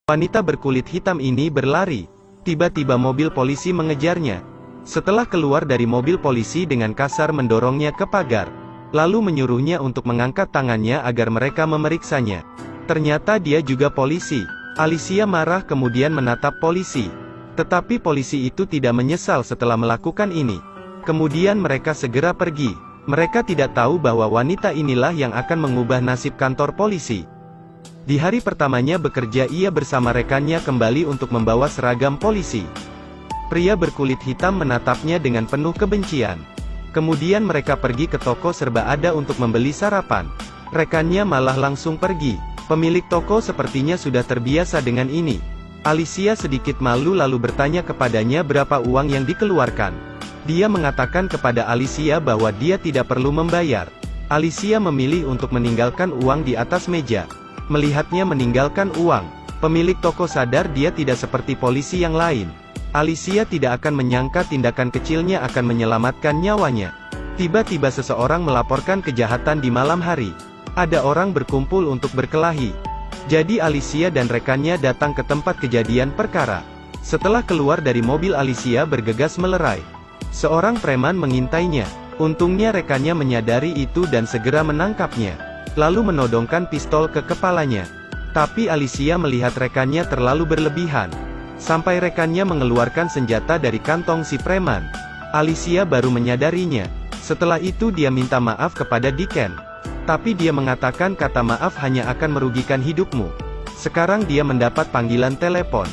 Wanita berkulit hitam ini berlari. Tiba-tiba mobil polisi mengejarnya. Setelah keluar dari mobil polisi dengan kasar mendorongnya ke pagar. Lalu menyuruhnya untuk mengangkat tangannya agar mereka memeriksanya. Ternyata dia juga polisi. Alicia marah kemudian menatap polisi. Tetapi polisi itu tidak menyesal setelah melakukan ini. Kemudian mereka segera pergi. Mereka tidak tahu bahwa wanita inilah yang akan mengubah nasib kantor polisi. Di hari pertamanya bekerja ia bersama rekannya kembali untuk membawa seragam polisi. Pria berkulit hitam menatapnya dengan penuh kebencian. Kemudian mereka pergi ke toko serba ada untuk membeli sarapan. Rekannya malah langsung pergi. Pemilik toko sepertinya sudah terbiasa dengan ini. Alicia sedikit malu lalu bertanya kepadanya berapa uang yang dikeluarkan. Dia mengatakan kepada Alicia bahwa dia tidak perlu membayar. Alicia memilih untuk meninggalkan uang di atas meja. Melihatnya meninggalkan uang, pemilik toko sadar dia tidak seperti polisi yang lain. Alicia tidak akan menyangka tindakan kecilnya akan menyelamatkan nyawanya. Tiba-tiba seseorang melaporkan kejahatan di malam hari. Ada orang berkumpul untuk berkelahi. Jadi Alicia dan rekannya datang ke tempat kejadian perkara. Setelah keluar dari mobil Alicia bergegas melerai. Seorang preman mengintainya. Untungnya rekannya menyadari itu dan segera menangkapnya. Lalu menodongkan pistol ke kepalanya. Tapi Alicia melihat rekannya terlalu berlebihan. Sampai rekannya mengeluarkan senjata dari kantong si preman. Alicia baru menyadarinya. Setelah itu dia minta maaf kepada Deacon. Tapi dia mengatakan kata maaf hanya akan merugikan hidupmu. Sekarang dia mendapat panggilan telepon.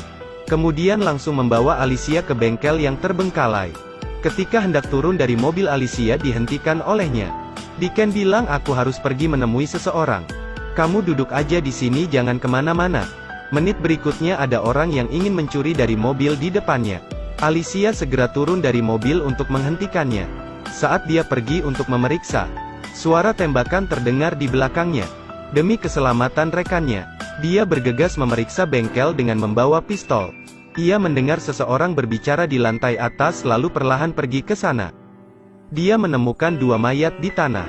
Kemudian langsung membawa Alicia ke bengkel yang terbengkalai. Ketika hendak turun dari mobil Alicia dihentikan olehnya. Deacon bilang aku harus pergi menemui seseorang. Kamu duduk aja di sini jangan kemana-mana. Menit berikutnya ada orang yang ingin mencuri dari mobil di depannya. Alicia segera turun dari mobil untuk menghentikannya. Saat dia pergi untuk memeriksa, suara tembakan terdengar di belakangnya. Demi keselamatan rekannya, dia bergegas memeriksa bengkel dengan membawa pistol. Ia mendengar seseorang berbicara di lantai atas lalu perlahan pergi ke sana. Dia menemukan dua mayat di tanah.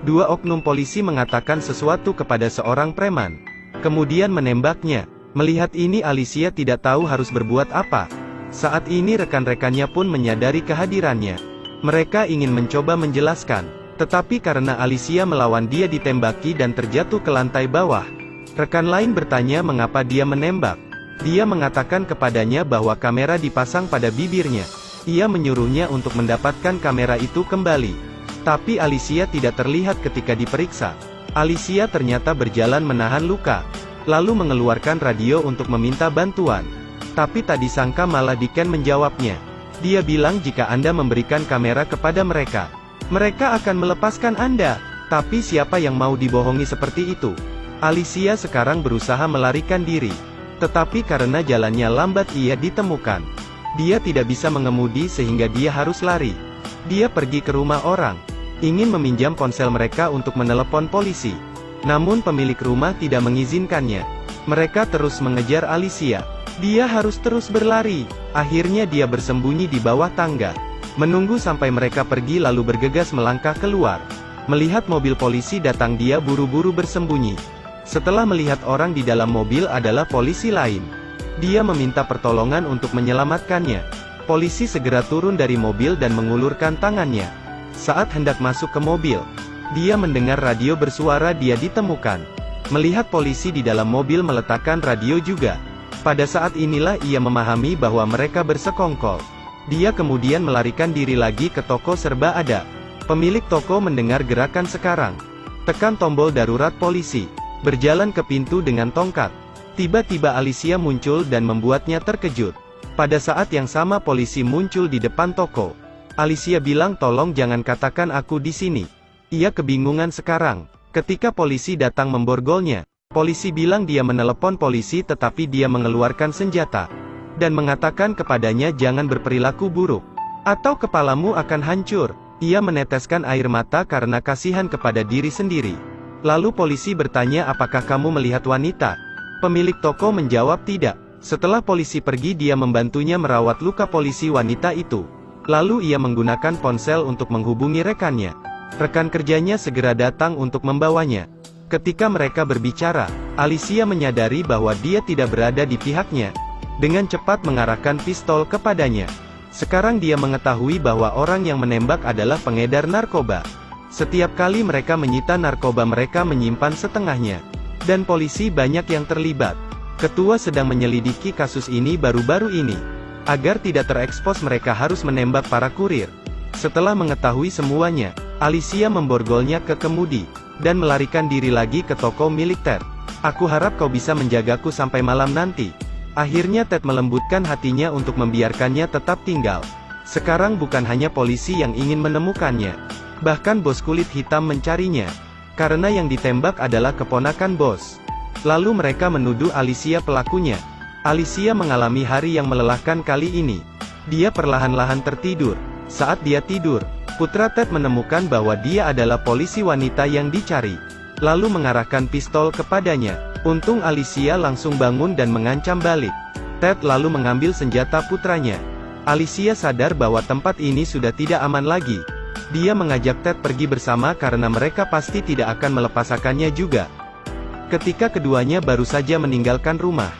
Dua oknum polisi mengatakan sesuatu kepada seorang preman. Kemudian menembaknya. Melihat ini Alicia tidak tahu harus berbuat apa. Saat ini rekan-rekannya pun menyadari kehadirannya. Mereka ingin mencoba menjelaskan. Tetapi karena Alicia melawan dia ditembaki dan terjatuh ke lantai bawah. Rekan lain bertanya mengapa dia menembak. Dia mengatakan kepadanya bahwa kamera dipasang pada bibirnya. Ia menyuruhnya untuk mendapatkan kamera itu kembali. Tapi Alicia tidak terlihat ketika diperiksa. Alicia ternyata berjalan menahan luka. Lalu mengeluarkan radio untuk meminta bantuan. Tapi tak disangka malah Deacon menjawabnya. Dia bilang jika Anda memberikan kamera kepada mereka, mereka akan melepaskan Anda. Tapi siapa yang mau dibohongi seperti itu? Alicia sekarang berusaha melarikan diri. Tetapi karena jalannya lambat ia ditemukan. Dia tidak bisa mengemudi sehingga dia harus lari. Dia pergi ke rumah orang. Ingin meminjam ponsel mereka untuk menelepon polisi. Namun pemilik rumah tidak mengizinkannya. Mereka terus mengejar Alicia. Dia harus terus berlari. Akhirnya dia bersembunyi di bawah tangga. Menunggu sampai mereka pergi lalu bergegas melangkah keluar. Melihat mobil polisi datang dia buru-buru bersembunyi. Setelah melihat orang di dalam mobil adalah polisi lain. Dia meminta pertolongan untuk menyelamatkannya. Polisi segera turun dari mobil dan mengulurkan tangannya. Saat hendak masuk ke mobil, dia mendengar radio bersuara dia ditemukan. Melihat polisi di dalam mobil meletakkan radio juga. Pada saat inilah ia memahami bahwa mereka bersekongkol. Dia kemudian melarikan diri lagi ke toko serba ada. Pemilik toko mendengar gerakan sekarang. Tekan tombol darurat polisi. Berjalan ke pintu dengan tongkat. Tiba-tiba Alicia muncul dan membuatnya terkejut. Pada saat yang sama polisi muncul di depan toko. Alicia bilang tolong jangan katakan aku di sini. Ia kebingungan sekarang. Ketika polisi datang memborgolnya, polisi bilang dia menelepon polisi tetapi dia mengeluarkan senjata. Dan mengatakan kepadanya jangan berperilaku buruk. Atau kepalamu akan hancur. Ia meneteskan air mata karena kasihan kepada diri sendiri. Lalu polisi bertanya apakah kamu melihat wanita? Pemilik toko menjawab tidak. Setelah polisi pergi dia membantunya merawat luka polisi wanita itu. Lalu ia menggunakan ponsel untuk menghubungi rekannya. Rekan kerjanya segera datang untuk membawanya. Ketika mereka berbicara, Alicia menyadari bahwa dia tidak berada di pihaknya. Dengan cepat mengarahkan pistol kepadanya. Sekarang dia mengetahui bahwa orang yang menembak adalah pengedar narkoba. Setiap kali mereka menyita narkoba mereka menyimpan setengahnya. Dan polisi banyak yang terlibat. Ketua sedang menyelidiki kasus ini baru-baru ini. Agar tidak terekspos mereka harus menembak para kurir. Setelah mengetahui semuanya, Alicia memborgolnya ke kemudi. Dan melarikan diri lagi ke toko milik Ted. Aku harap kau bisa menjagaku sampai malam nanti. Akhirnya Ted melembutkan hatinya untuk membiarkannya tetap tinggal. Sekarang bukan hanya polisi yang ingin menemukannya. Bahkan bos kulit hitam mencarinya. Karena yang ditembak adalah keponakan bos. Lalu mereka menuduh Alicia pelakunya. Alicia mengalami hari yang melelahkan kali ini. Dia perlahan-lahan tertidur. Saat dia tidur, putra Ted menemukan bahwa dia adalah polisi wanita yang dicari. Lalu mengarahkan pistol kepadanya. Untung Alicia langsung bangun dan mengancam balik. Ted lalu mengambil senjata putranya. Alicia sadar bahwa tempat ini sudah tidak aman lagi. Dia mengajak Ted pergi bersama karena mereka pasti tidak akan melepaskannya juga. Ketika keduanya baru saja meninggalkan rumah,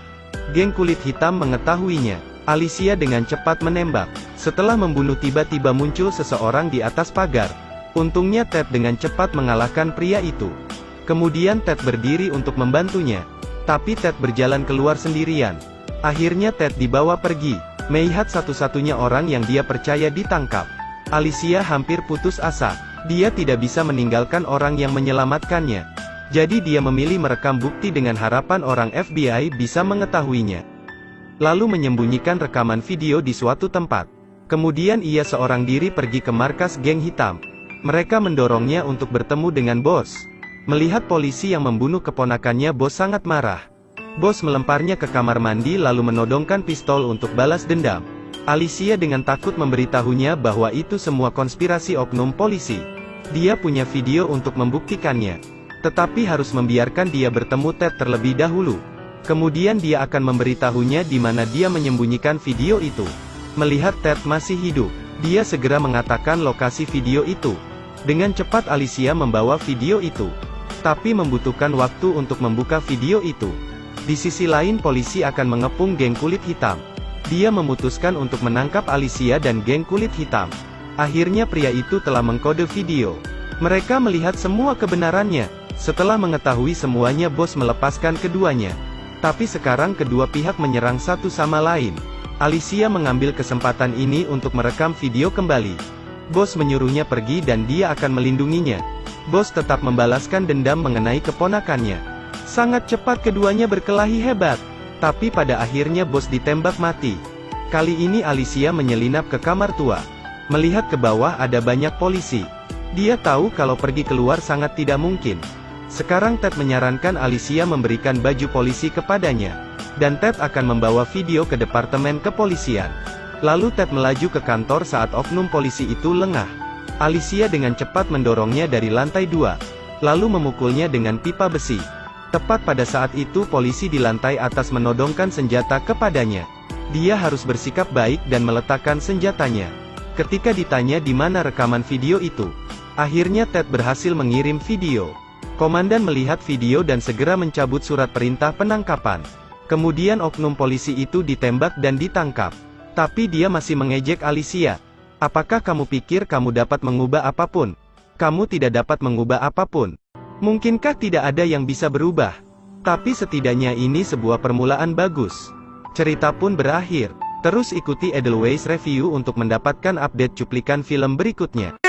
geng kulit hitam mengetahuinya. Alicia dengan cepat menembak. Setelah membunuh tiba-tiba muncul seseorang di atas pagar. Untungnya Ted dengan cepat mengalahkan pria itu. Kemudian Ted berdiri untuk membantunya. Tapi Ted berjalan keluar sendirian. Akhirnya Ted dibawa pergi. Melihat satu-satunya orang yang dia percaya ditangkap. Alicia hampir putus asa. Dia tidak bisa meninggalkan orang yang menyelamatkannya. Jadi dia memilih merekam bukti dengan harapan orang FBI bisa mengetahuinya. Lalu menyembunyikan rekaman video di suatu tempat. Kemudian ia seorang diri pergi ke markas geng hitam. Mereka mendorongnya untuk bertemu dengan bos. Melihat polisi yang membunuh keponakannya, bos sangat marah. Bos melemparnya ke kamar mandi lalu menodongkan pistol untuk balas dendam. Alicia dengan takut memberitahunya bahwa itu semua konspirasi oknum polisi. Dia punya video untuk membuktikannya. Tetapi harus membiarkan dia bertemu Ted terlebih dahulu. Kemudian dia akan memberitahunya di mana dia menyembunyikan video itu. Melihat Ted masih hidup, dia segera mengatakan lokasi video itu. Dengan cepat Alicia membawa video itu. Tapi membutuhkan waktu untuk membuka video itu. Di sisi lain polisi akan mengepung geng kulit hitam. Dia memutuskan untuk menangkap Alicia dan geng kulit hitam. Akhirnya pria itu telah mengkode video. Mereka melihat semua kebenarannya. Setelah mengetahui semuanya, bos melepaskan keduanya. Tapi sekarang kedua pihak menyerang satu sama lain. Alicia mengambil kesempatan ini untuk merekam video kembali. Bos menyuruhnya pergi dan dia akan melindunginya. Bos tetap membalaskan dendam mengenai keponakannya. Sangat cepat keduanya berkelahi hebat. Tapi pada akhirnya bos ditembak mati. Kali ini Alicia menyelinap ke kamar tua. Melihat ke bawah ada banyak polisi. Dia tahu kalau pergi keluar sangat tidak mungkin. Sekarang Ted menyarankan Alicia memberikan baju polisi kepadanya. Dan Ted akan membawa video ke departemen kepolisian. Lalu Ted melaju ke kantor saat oknum polisi itu lengah. Alicia dengan cepat mendorongnya dari lantai 2. Lalu memukulnya dengan pipa besi. Tepat pada saat itu polisi di lantai atas menodongkan senjata kepadanya. Dia harus bersikap baik dan meletakkan senjatanya. Ketika ditanya di mana rekaman video itu, akhirnya Ted berhasil mengirim video. Komandan melihat video dan segera mencabut surat perintah penangkapan. Kemudian oknum polisi itu ditembak dan ditangkap. Tapi dia masih mengejek Alicia. Apakah kamu pikir kamu dapat mengubah apapun? Kamu tidak dapat mengubah apapun. Mungkinkah tidak ada yang bisa berubah? Tapi setidaknya ini sebuah permulaan bagus. Cerita pun berakhir. Terus ikuti Edelweiss Review untuk mendapatkan update cuplikan film berikutnya.